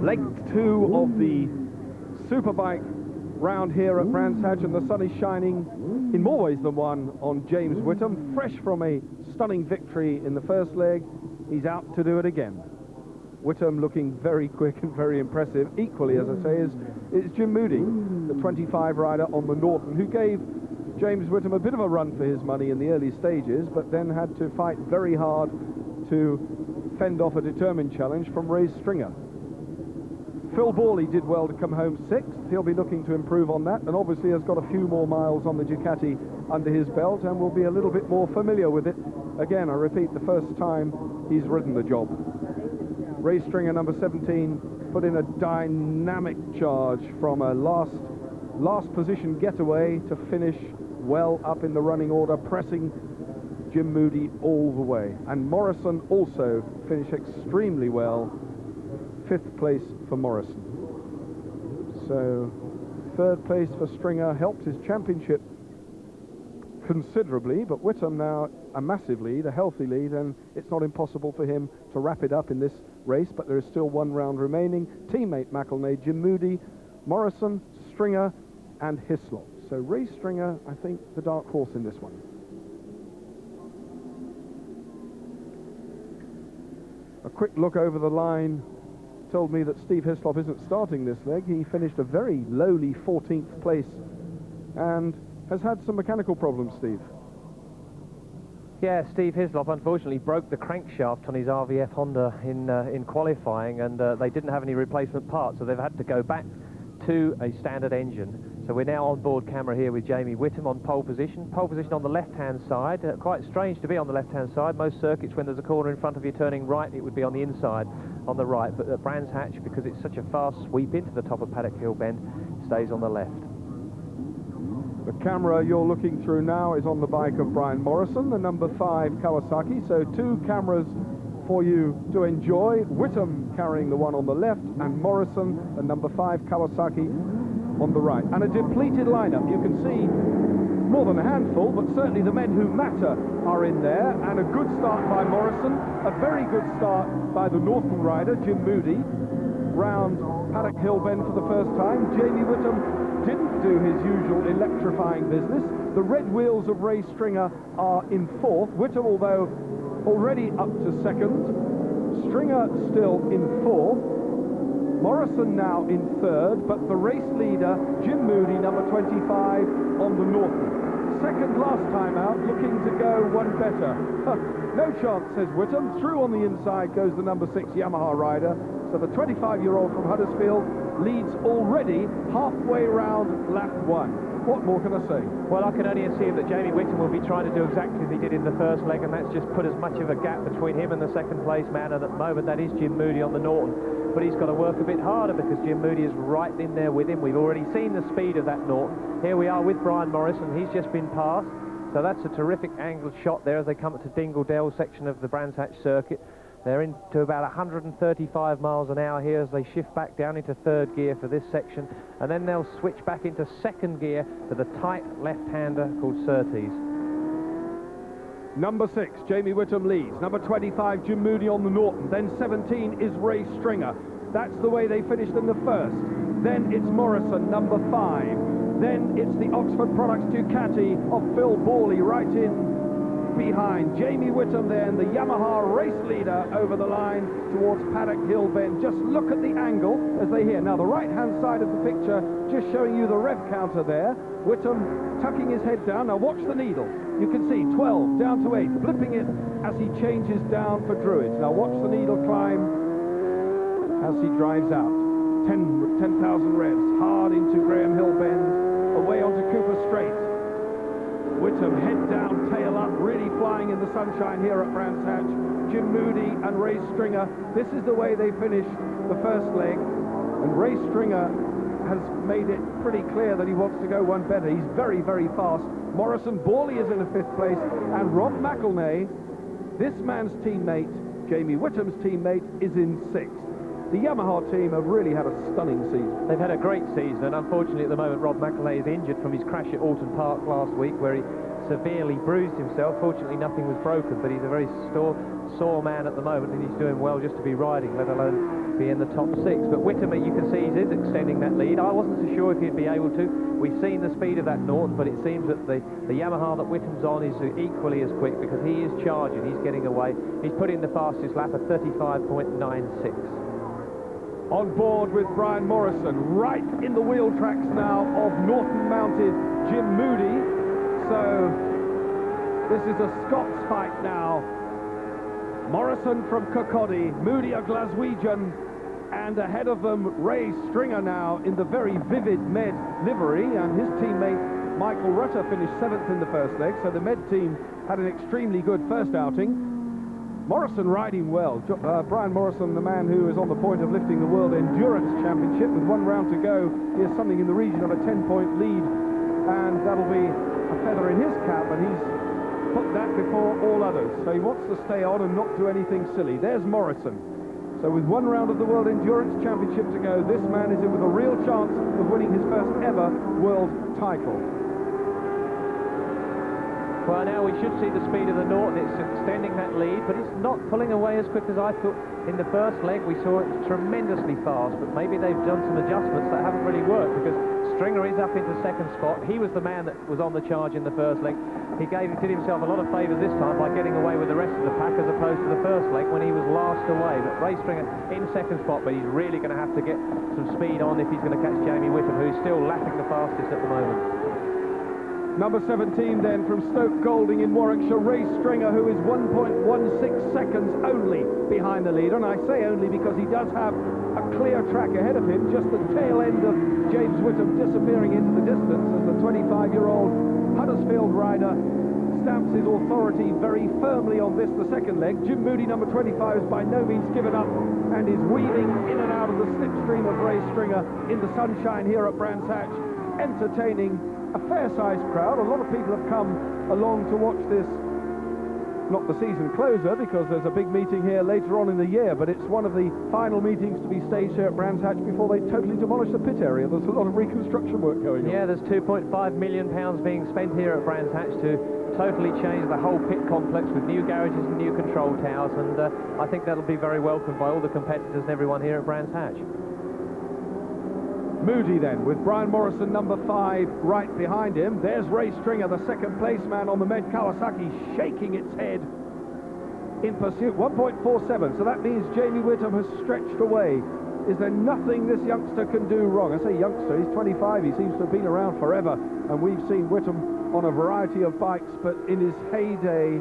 Leg 2 of the Superbike round here at Brands Hatch, and the sun is shining in more ways than one on James Whitham. Fresh from a stunning victory in the first leg, he's out to do it again. Whitham looking very quick and very impressive. Equally, as I say, is Jim Moody, the 25 rider on the Norton, who gave James Whitham a bit of a run for his money in the early stages, but then had to fight very hard to fend off a determined challenge from Ray Stringer. Phil Borley did well to come home 6th. He'll be looking to improve on that, and obviously has got a few more miles on the Ducati under his belt and will be a little bit more familiar with it. Again, I repeat, the first time he's ridden the job. Ray Stringer, number 17, put in a dynamic charge from a last position getaway to finish well up in the running order, pressing Jim Moody all the way. And Morrison also finished extremely well. 5th place for Morrison. So 3rd place for Stringer helped his championship considerably, but Whitham now a massive lead, a healthy lead, and it's not impossible for him to wrap it up in this race, but there is still one round remaining. Teammate McElnay, Jim Moody, Morrison, Stringer and Hislop. So Ray Stringer, I think, the dark horse in this one. A quick look over the line told me that Steve Hislop isn't starting this leg. He finished a very lowly 14th place and has had some mechanical problems, Steve. Yeah, Steve Hislop unfortunately broke the crankshaft on his RVF Honda in qualifying, and they didn't have any replacement parts, so they've had to go back to a standard engine. So we're now on board camera here with Jamie Whitham on pole position. Pole position on the left-hand side. Quite strange to be on the left-hand side. Most circuits, when there's a corner in front of you turning right, it would be on the inside, on the right. But at Brands Hatch, because it's such a fast sweep into the top of Paddock Hill Bend, stays on the left. The camera you're looking through now is on the bike of Brian Morrison, the number 5 Kawasaki. So 2 cameras for you to enjoy. Whitham carrying the one on the left, and Morrison, the number 5 Kawasaki, on the right. And a depleted lineup. You can see more than a handful, but certainly the men who matter are in there. And a good start by Morrison, a very good start by the Norton rider, Jim Moody, round Paddock Hill Bend for the first time. Jamie Whitham didn't do his usual electrifying business. The red wheels of Ray Stringer are in 4th. Whitham, although already up to 2nd. Stringer still in 4th. Morrison now in 3rd, but the race leader, Jim Moody, number 25, on the Norton. 2nd last time out, looking to go one better. No chance, says Whitham. Through on the inside goes the number 6 Yamaha rider. So the 25-year-old from Huddersfield leads already halfway round lap 1. What more can I say? Well, I can only assume that Jamie Whitham will be trying to do exactly as he did in the first leg, and that's just put as much of a gap between him and the second place man, and at the moment that is Jim Moody on the Norton. But he's got to work a bit harder because Jim Moody is right in there with him. We've already seen the speed of that Norton. Here we are with Brian Morrison. He's just been passed. So that's a terrific angled shot there as they come up to Dingle Dell section of the Brands Hatch circuit. They're into about 135 miles an hour here as they shift back down into 3rd gear for this section, and then they'll switch back into 2nd gear for the tight left-hander called Surtees. Number 6, Jamie Whitham leads. Number 25, Jim Moody on the Norton. Then 17 is Ray Stringer. That's the way they finished in the first. Then it's Morrison, number 5. Then it's the Oxford Products Ducati of Phil Borley right in behind. Jamie Whitham then, the Yamaha race leader, over the line towards Paddock Hill Bend. Just look at the angle as they hear. Now the right-hand side of the picture just showing you the rev counter there. Whitham tucking his head down. Now watch the needle. You can see 12 down to 8, flipping it as he changes down for Druids. Now watch the needle climb as he drives out. 10,000 revs, hard into Graham Hill Bend, away onto Cooper Straight. Whitham head down, tail up, really flying in the sunshine here at Brands Hatch. Jim Moody and Ray Stringer. This is the way they finished the first leg, and Ray Stringer has made it pretty clear that he wants to go one better. He's very, very fast. Morrison Borley is in the 5th place, and Rob McElnay, this man's teammate, Jamie Whitham's teammate, is in 6th. The Yamaha team have really had a stunning season. They've had a great season, and unfortunately at the moment Rob McElnay is injured from his crash at Alton Park last week, where he severely bruised himself. Fortunately nothing was broken, but he's a very sore man at the moment, and he's doing well just to be riding, let alone be in the top 6. But Whittam, you can see, is extending that lead. I wasn't so sure if he'd be able to. We've seen the speed of that Norton, but it seems that the Yamaha that Whittam's on is equally as quick, because he is charging, he's getting away. He's put in the fastest lap at 35.96. On board with Brian Morrison, right in the wheel tracks now of Norton-mounted Jim Moody. So this is a Scots fight now. Morrison from Kirkcaldy, Moody a Glaswegian, and ahead of them Ray Stringer now in the very vivid Med livery, and his teammate Michael Rutter finished 7th in the first leg, so the Med team had an extremely good first outing. Morrison riding well. Brian Morrison, the man who is on the point of lifting the World Endurance Championship with 1 round to go, he has something in the region of a 10-point lead, and that'll be a feather in his cap, and he's put that before all others. So he wants to stay on and not do anything silly. There's Morrison. So with 1 round of the World Endurance Championship to go, this man is in with a real chance of winning his first ever world title. Well, now we should see the speed of the Norton. It's extending that lead, but it's not pulling away as quick as I thought. In the first leg, we saw it tremendously fast, but maybe they've done some adjustments that haven't really worked, because Stringer is up into 2nd spot. He was the man that was on the charge in the first leg. He did himself a lot of favours this time by getting away with the rest of the pack, as opposed to the first leg when he was last away. But Ray Stringer in 2nd spot, but he's really going to have to get some speed on if he's going to catch Jamie Whittam, who's still lapping the fastest at the moment. Number 17 then from Stoke Golding in Warwickshire, Ray Stringer, who is 1.16 seconds only behind the leader. And I say only because he does have a clear track ahead of him, just the tail end of James Whittam disappearing into the distance as the 25-year-old Huddersfield rider stamps his authority very firmly on this, the second leg. Jim Moody, number 25, is by no means given up and is weaving in and out of the slipstream of Ray Stringer in the sunshine here at Brands Hatch, entertaining a fair-sized crowd. A lot of people have come along to watch this, not the season closer, because there's a big meeting here later on in the year, but it's one of the final meetings to be staged here at Brands Hatch before they totally demolish the pit area. There's a lot of reconstruction work going on. Yeah, there's £2.5 million being spent here at Brands Hatch to totally change the whole pit complex with new garages and new control towers, and I think that'll be very welcomed by all the competitors and everyone here at Brands Hatch. Moody then, with Brian Morrison, number 5, right behind him. There's Ray Stringer, the second place man on the Med Kawasaki, shaking its head in pursuit. 1.47, so that means Jamie Whittam has stretched away. Is there nothing this youngster can do wrong? I say youngster, he's 25, he seems to have been around forever, and we've seen Whittam on a variety of bikes, but in his heyday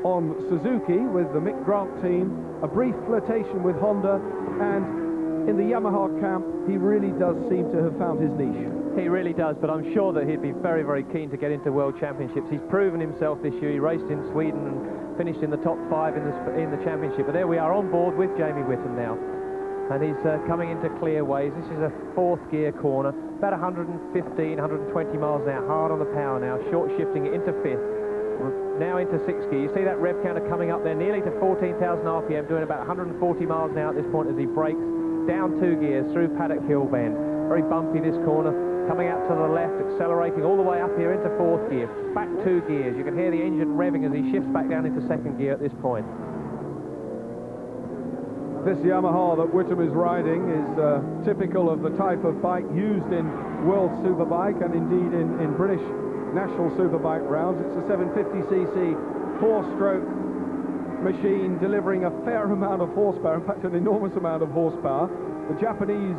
on Suzuki with the Mick Grant team, a brief flirtation with Honda, and in the Yamaha camp, he really does seem to have found his niche. He really does, but I'm sure that he'd be very, very keen to get into World Championships. He's proven himself this year. He raced in Sweden and finished in the top 5 in the championship. But there we are on board with Jamie Whittam now. And he's coming into clear ways. This is a 4th gear corner, about 115, 120 miles an hour, hard on the power now, short shifting it into 5th. We're now into 6th gear. You see that rev counter coming up there, nearly to 14,000 RPM, doing about 140 miles an hour at this point as he brakes. Down 2 gears through Paddock Hill Bend. Very bumpy this corner, coming out to the left, accelerating all the way up here into 4th gear. Back 2 gears. You can hear the engine revving as he shifts back down into 2nd gear at this point. This Yamaha that Whittam is riding is typical of the type of bike used in World Superbike and indeed in British National Superbike rounds. It's a 750cc 4-stroke machine delivering a fair amount of horsepower, in fact an enormous amount of horsepower. The Japanese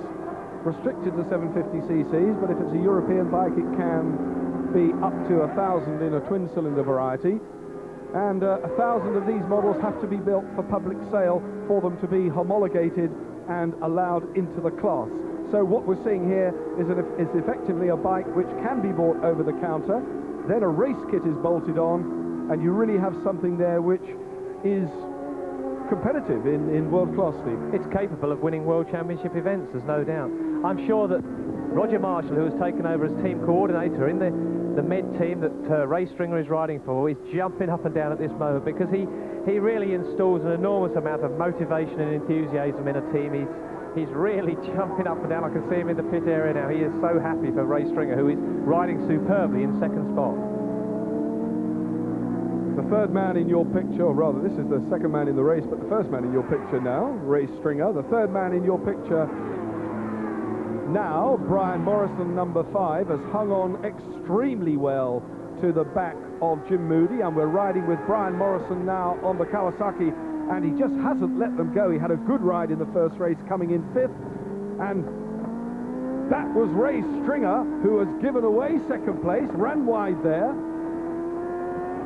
restricted to 750cc's, but if it's a European bike it can be up to 1,000 in a twin-cylinder variety, and 1,000 of these models have to be built for public sale for them to be homologated and allowed into the class. So what we're seeing here is effectively a bike which can be bought over the counter, then a race kit is bolted on, and you really have something there which is competitive in world-class league. It's capable of winning World Championship events, there's no doubt. I'm sure that Roger Marshall, who has taken over as team coordinator in the Med team that Ray Stringer is riding for, is jumping up and down at this moment, because he really installs an enormous amount of motivation and enthusiasm in a team. He's really jumping up and down. I can see him in the pit area now. He is so happy for Ray Stringer, who is riding superbly in 2nd spot. The third man in your picture, or rather this is the second man in the race, but the first man in your picture now, Ray Stringer. The third man in your picture now, Brian Morrison, number 5, has hung on extremely well to the back of Jim Moody, and we're riding with Brian Morrison now on the Kawasaki, and he just hasn't let them go. He had a good ride in the first race, coming in 5th, and that was Ray Stringer, who has given away second place, ran wide there,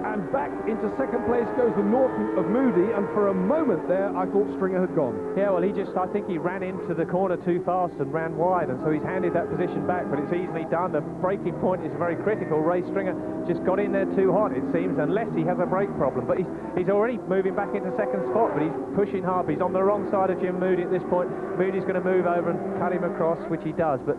and back into second place goes the Norton of Moody, and for a moment there I thought Stringer had gone. Yeah, well, I think he ran into the corner too fast and ran wide, and so he's handed that position back, but it's easily done. The braking point is very critical. Ray Stringer just got in there too hot, it seems, unless he has a brake problem, but he's already moving back into second spot, but he's pushing hard. He's on the wrong side of Jim Moody at this point. Moody's going to move over and cut him across, which he does, but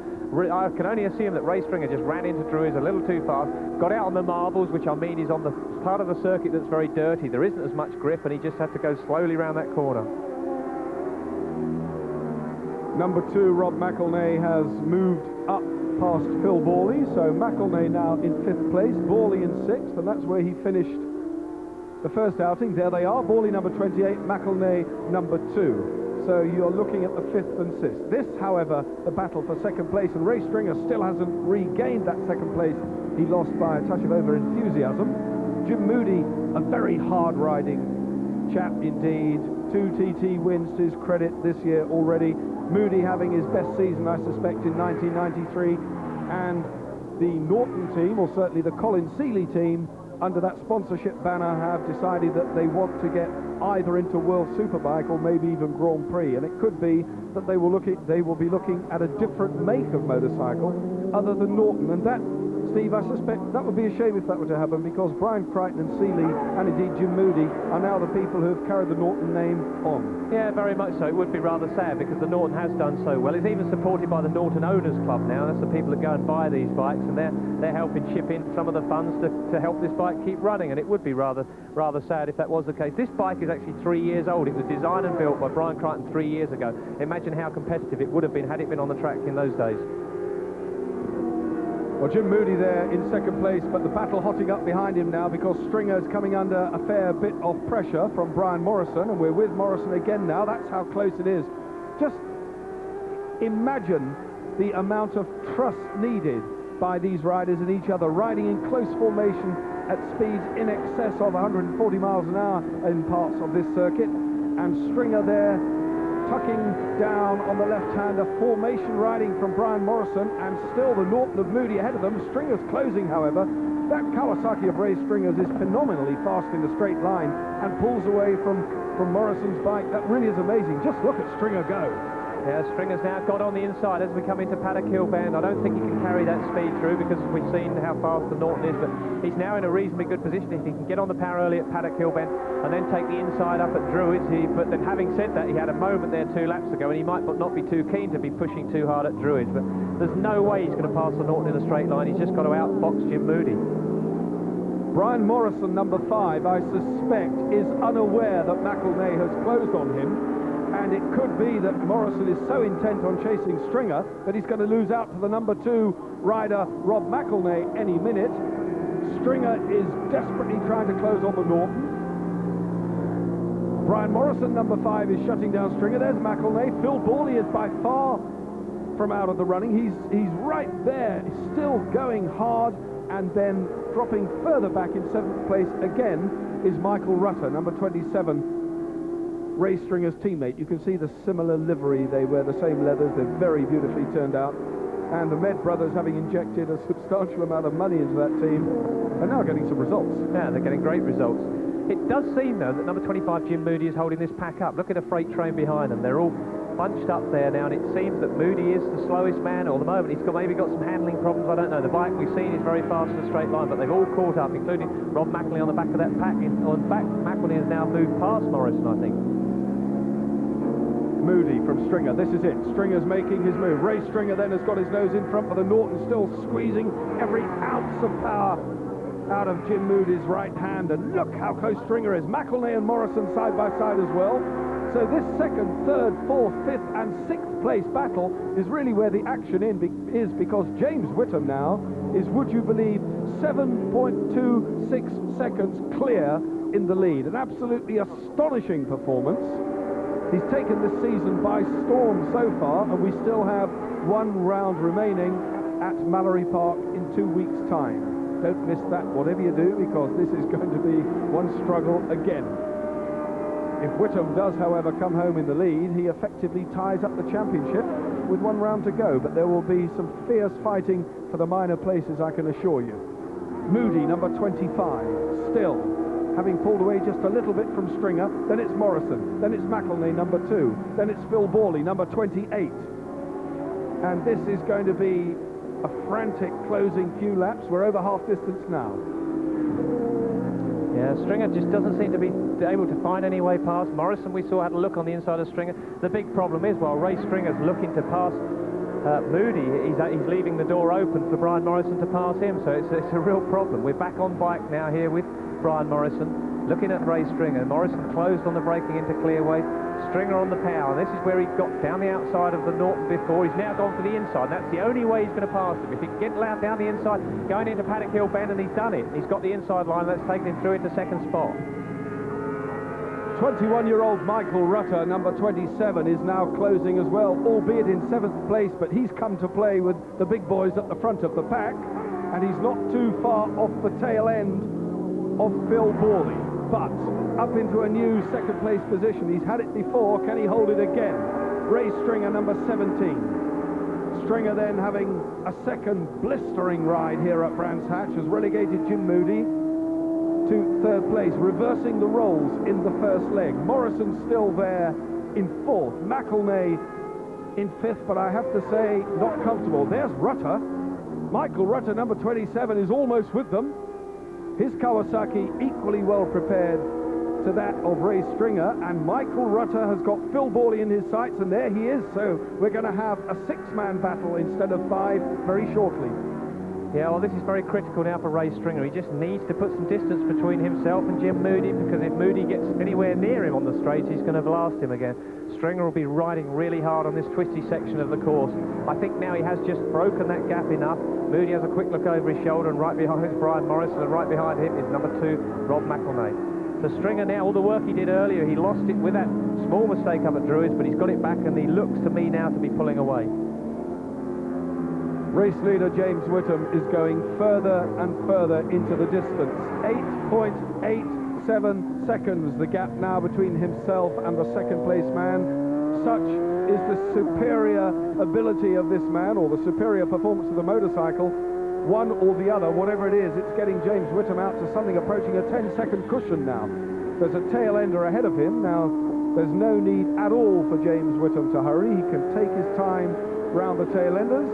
I can only assume that Ray Stringer just ran into Druids a little too fast, got out on the marbles, which I mean is on the part of the circuit that's very dirty. There isn't as much grip, and he just had to go slowly around that corner. Number 2, Rob McElnay, has moved up past Phil Borley, so McElnay now in 5th place, Borley in 6th, and that's where he finished the first outing. There they are, Borley number 28, McElnay number 2. So you're looking at the 5th and 6th. This, however, the battle for second place, and Ray Stringer still hasn't regained that second place. He lost by a touch of over-enthusiasm. Jim Moody, a very hard-riding chap indeed. 2 TT wins to his credit this year already. Moody having his best season, I suspect, in 1993. And the Norton team, or certainly the Colin Seeley team, under that sponsorship banner, have decided that they want to get either into World Superbike or maybe even Grand Prix, and it could be that they will be looking at a different make of motorcycle other than Norton, and that, Steve, I suspect that would be a shame if that were to happen, because Brian Crichton and Seeley, and indeed Jim Moody, are now the people who have carried the Norton name on. Yeah, very much so. It would be rather sad, because the Norton has done so well. It's even supported by the Norton Owners Club now. That's the people that go and buy these bikes, and they're helping chip in some of the funds to help this bike keep running, and it would be rather sad if that was the case. This bike is actually 3 years old. It was designed and built by Brian Crichton 3 years ago. Imagine how competitive it would have been had it been on the track in those days. Well, Jim Moody there in second place, but the battle hotting up behind him now, because Stringer's coming under a fair bit of pressure from Brian Morrison, and we're with Morrison again now. That's how close it is. Just imagine the amount of trust needed by these riders in each other, riding in close formation at speeds in excess of 140 miles an hour in parts of this circuit, and Stringer there tucking down on the left-hander, formation riding from Brian Morrison, and still the Norton of Moody ahead of them. Stringer's closing, however. That Kawasaki of Ray Stringer's is phenomenally fast in the straight line and pulls away from Morrison's bike. That really is amazing. Just look at Stringer go. Yeah, Stringer's now got on the inside as we come into Paddock Hill Bend. I don't think he can carry that speed through, because we've seen how fast the Norton is, but he's now in a reasonably good position. If he can get on the power early at Paddock Hill Bend and then take the inside up at Druids, but then having said that, he had a moment there 2 laps ago, and he might not be too keen to be pushing too hard at Druids, but there's no way he's going to pass the Norton in a straight line. He's just got to outbox Jim Moody. Brian Morrison, number 5, I suspect, is unaware that McElnay has closed on him. And it could be that Morrison is so intent on chasing Stringer that he's going to lose out to the number 2 rider, Rob McElnay, any minute. Stringer is desperately trying to close on the Norton. Brian Morrison, number 5, is shutting down Stringer. There's McElnay. Phil Borley is by far from out of the running. He's right there, still going hard, and then dropping further back in 7th place again is Michael Rutter, number 27. Ray Stringer's teammate. You can see the similar livery. They wear the same leathers. They're very beautifully turned out. And the Med brothers, having injected a substantial amount of money into that team, are now getting some results. Yeah, they're getting great results. It does seem, though, that number 25, Jim Moody, is holding this pack up. Look at a freight train behind them. They're all bunched up there now, and it seems that Moody is the slowest man at the moment. He's maybe got some handling problems, I don't know. The bike we've seen is very fast in a straight line, but they've all caught up, including Rob McElnay on the back of that pack. In fact, McElnay has now moved past Morrison, I think. Moody from Stringer. This is it. Stringer's making his move. Ray Stringer then has got his nose in front, but the Norton still squeezing every ounce of power out of Jim Moody's right hand. And look how close Stringer is. McElnay and Morrison side by side as well. So this second, third, fourth, fifth and sixth place battle is really where the action is, because James Whittam now is, would you believe, 7.26 seconds clear in the lead. An absolutely astonishing performance. He's taken this season by storm so far, and we still have one round remaining at Mallory Park in 2 weeks' time. Don't miss that, whatever you do, because this is going to be one struggle again. If Whittam does, however, come home in the lead, he effectively ties up the championship with 1 round to go, but there will be some fierce fighting for the minor places, I can assure you. Moody, number 25, still having pulled away just a little bit from Stringer. Then it's Morrison, then it's McElnay, number 2, then it's Phil Borley, number 28. And this is going to be a frantic closing few laps. We're over half distance now. Yeah, Stringer just doesn't seem to be able to find any way past. Morrison, we saw, had a look on the inside of Stringer. The big problem is, while Ray Stringer's looking to pass Moody, he's leaving the door open for Brian Morrison to pass him, so it's a real problem. We're back on bike now here with Brian Morrison, looking at Ray Stringer. Morrison closed on the braking into clearway, Stringer on the power. This is where he got down the outside of the Norton before. He's now gone for the inside. That's the only way he's going to pass him. If he can get loud down the inside, going into Paddock Hill Bend, and he's done it. He's got the inside line. That's taken him through into second spot. 21-year-old Michael Rutter, number 27, is now closing as well, albeit in 7th place, but he's come to play with the big boys at the front of the pack, and he's not too far off the tail end of Phil Borley, but up into a new 2nd place position. He's had it before. Can he hold it again? Ray Stringer, number 17. Stringer then having a second blistering ride here at Brands Hatch has relegated Jim Moody to 3rd place, reversing the roles in the first leg. Morrison still there in 4th. McElnay in 5th, but I have to say, not comfortable. There's Rutter. Michael Rutter, number 27, is almost with them. His Kawasaki equally well prepared to that of Ray Stringer, and Michael Rutter has got Phil Borley in his sights, and there he is. So we're going to have a 6-man battle instead of 5 very shortly. Yeah, well, this is very critical now for Ray Stringer. He just needs to put some distance between himself and Jim Moody, because if Moody gets anywhere near him on the straights, he's going to blast him again. Stringer will be riding really hard on this twisty section of the course. I think now he has just broken that gap enough. Moody has a quick look over his shoulder, and right behind is Brian Morrison, and right behind him is number 2, Rob McElnay. For Stringer now, all the work he did earlier, he lost it with that small mistake up at Druids, but he's got it back, and he looks to me now to be pulling away. Race leader James Whittam is going further and further into the distance. 8.87 seconds, the gap now between himself and the 2nd place man. Such is the superior ability of this man, or the superior performance of the motorcycle. One or the other, whatever it is, it's getting James Whittam out to something approaching a 10-second cushion now. There's a tail ender ahead of him. Now, there's no need at all for James Whittam to hurry. He can take his time round the tail enders.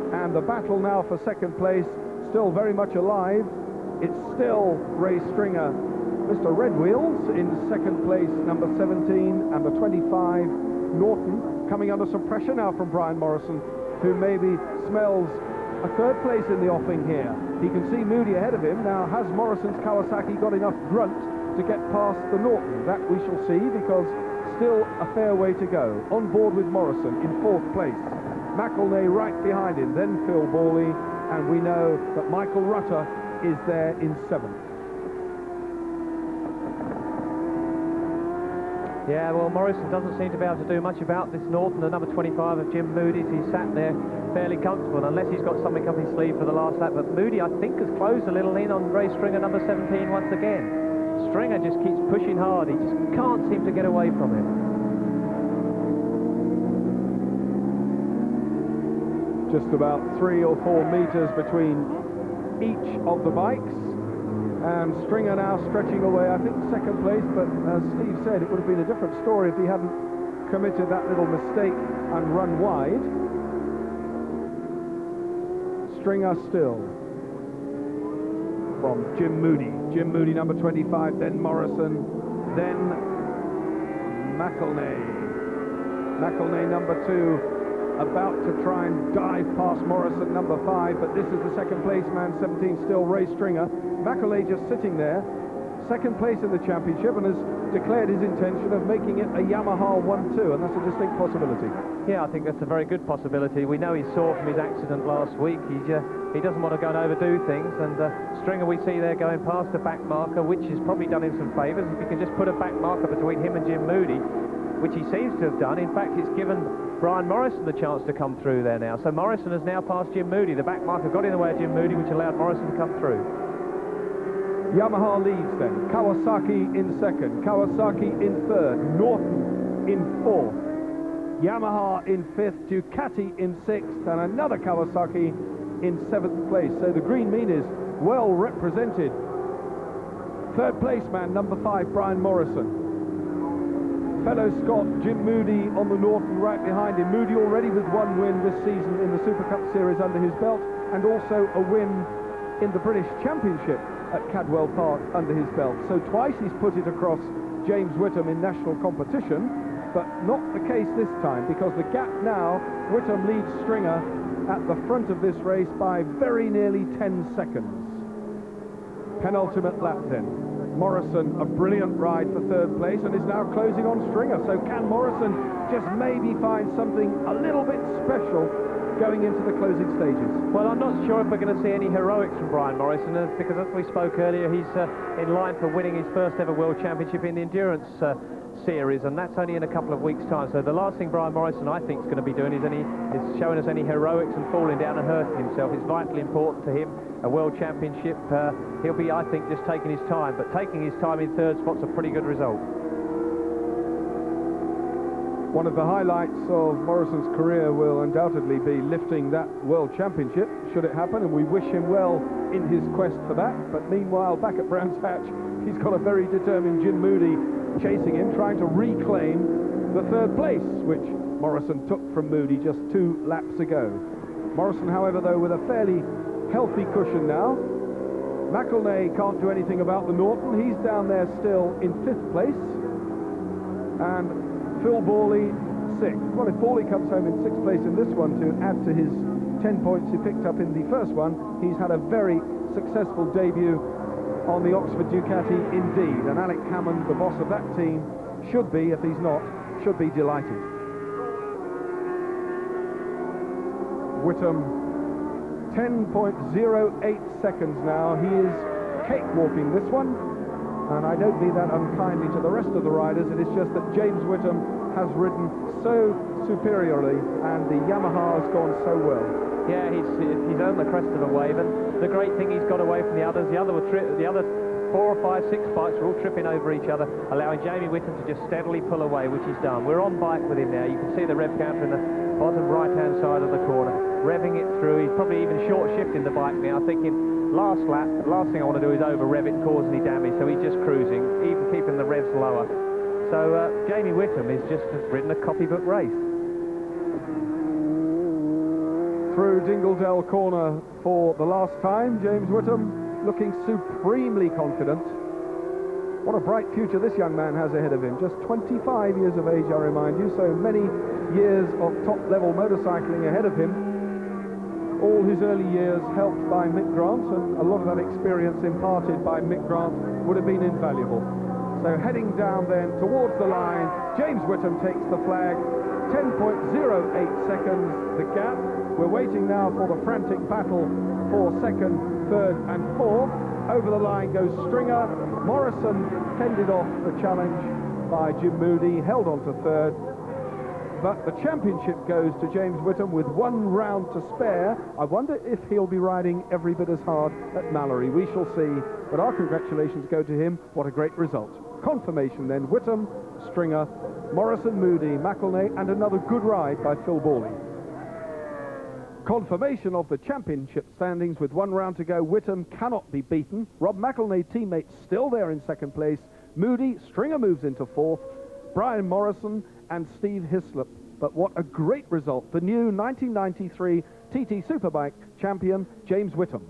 And the battle now for 2nd place, still very much alive. It's still Ray Stringer, Mr. Red Wheels, in 2nd place, number 17, and the 25, Norton, coming under some pressure now from Brian Morrison, who maybe smells a 3rd place in the offing here. He can see Moody ahead of him. Now, has Morrison's Kawasaki got enough grunt to get past the Norton? That we shall see, because still a fair way to go. On board with Morrison in 4th place. McElnay right behind him, then Phil Borley, and we know that Michael Rutter is there in 7th. Yeah, well, Morrison doesn't seem to be able to do much about this Norton, the number 25 of Jim Moody's. He's sat there fairly comfortable, unless he's got something up his sleeve for the last lap. But Moody, I think, has closed a little in on Ray Stringer, number 17, once again. Stringer just keeps pushing hard. He just can't seem to get away from him. Just about 3 or 4 meters between each of the bikes, and Stringer now stretching away, I think 2nd place, but as Steve said, it would have been a different story if he hadn't committed that little mistake and run wide. Stringer still from Jim Moody. Jim Moody, number 25, then Morrison, then McElnay. McElnay, number 2, about to try and dive past Morrison, number 5, but this is the 2nd place man, 17, still Ray Stringer. McElnay just sitting there, 2nd place in the championship, and as declared his intention of making it a Yamaha 1-2, and that's a distinct possibility. Yeah, I think that's a very good possibility. We know he's sore from his accident last week. He doesn't want to go and overdo things, and Stringer we see there going past the back marker, which has probably done him some favours. If he can just put a back marker between him and Jim Moody, which he seems to have done. In fact, it's given Brian Morrison the chance to come through there now. So Morrison has now passed Jim Moody. The back marker got in the way of Jim Moody, which allowed Morrison to come through. Yamaha leads then. Kawasaki in second, Kawasaki in third, Norton in fourth, Yamaha in fifth, Ducati in sixth, and another Kawasaki in seventh place. So the green mean is well represented. Third place man, number 5, Brian Morrison. Fellow Scot Jim Moody on the Norton right behind him. Moody already with 1 win this season in the Supercup series under his belt, and also a win in the British Championship at Cadwell Park under his belt. So twice he's put it across James Whitham in national competition, but not the case this time, because the gap now, Whitham leads Stringer at the front of this race by very nearly 10 seconds. Penultimate lap then. Morrison, a brilliant ride for third place, and is now closing on Stringer. So can Morrison just maybe find something a little bit special going into the closing stages? Well, I'm not sure if we're going to see any heroics from Brian Morrison, because as we spoke earlier, he's in line for winning his first ever World Championship in the Endurance series, and that's only in a couple of weeks' time. So the last thing Brian Morrison, I think, is going to be doing is showing us any heroics and falling down and hurting himself. It's vitally important to him. A World Championship, he'll be, I think, just taking his time, but taking his time in third spot's a pretty good result. One of the highlights of Morrison's career will undoubtedly be lifting that World Championship, should it happen, and we wish him well in his quest for that. But meanwhile, back at Brands Hatch, he's got a very determined Jim Moody chasing him, trying to reclaim the third place, which Morrison took from Moody just 2 laps ago. Morrison, however, though, with a fairly healthy cushion now. McElnay can't do anything about the Norton. He's down there still in 5th place. And Phil Bawley 6th. Well, if Bawley comes home in 6th place in this one to add to his 10 points he picked up in the first one, he's had a very successful debut on the Oxford Ducati indeed. And Alec Hammond, the boss of that team, should be, if he's not, should be delighted. Whitham, 10.08 seconds now. He is cakewalking this one, and I don't mean that unkindly to the rest of the riders. It is just that James Whitham has ridden so superiorly, and the Yamaha has gone so well. Yeah, he's earned the crest of a wave, and the great thing, he's got away from the others. The other 4 or 5, 6 bikes were all tripping over each other, allowing Jamie Whitham to just steadily pull away, which he's done. We're on bike with him now. You can see the rev counter in the bottom right-hand side of the corner, revving it through. He's probably even short-shifting the bike now, thinking, last lap, the last thing I want to do is over-rev it and cause any damage, so he's just cruising, even keeping the revs lower. So Jamie Whitham has just ridden a copybook race. Through Dingledell Corner for the last time, James Whitham looking supremely confident. What a bright future this young man has ahead of him. Just 25 years of age, I remind you, so many years of top-level motorcycling ahead of him. All his early years helped by Mick Grant, and a lot of that experience imparted by Mick Grant would have been invaluable. So heading down then towards the line, James Whitham takes the flag. 10.08 seconds, the gap. We're waiting now for the frantic battle for second, third and fourth. Over the line goes Stringer. Morrison fended off the challenge by Jim Moody, held on to third. But the championship goes to James Whitham with 1 round to spare. I wonder if he'll be riding every bit as hard at Mallory. We shall see. But our congratulations go to him. What a great result. Confirmation then, Whitham, Stringer, Morrison, Moody, McElnay, and another good ride by Phil Bawley. Confirmation of the championship standings with 1 round to go. Whitham cannot be beaten. Rob McElnay, teammates, still there in 2nd place. Moody, Stringer moves into 4th. Brian Morrison and Steve Hislop. But what a great result. The new 1993 TT Superbike champion, James Whitham.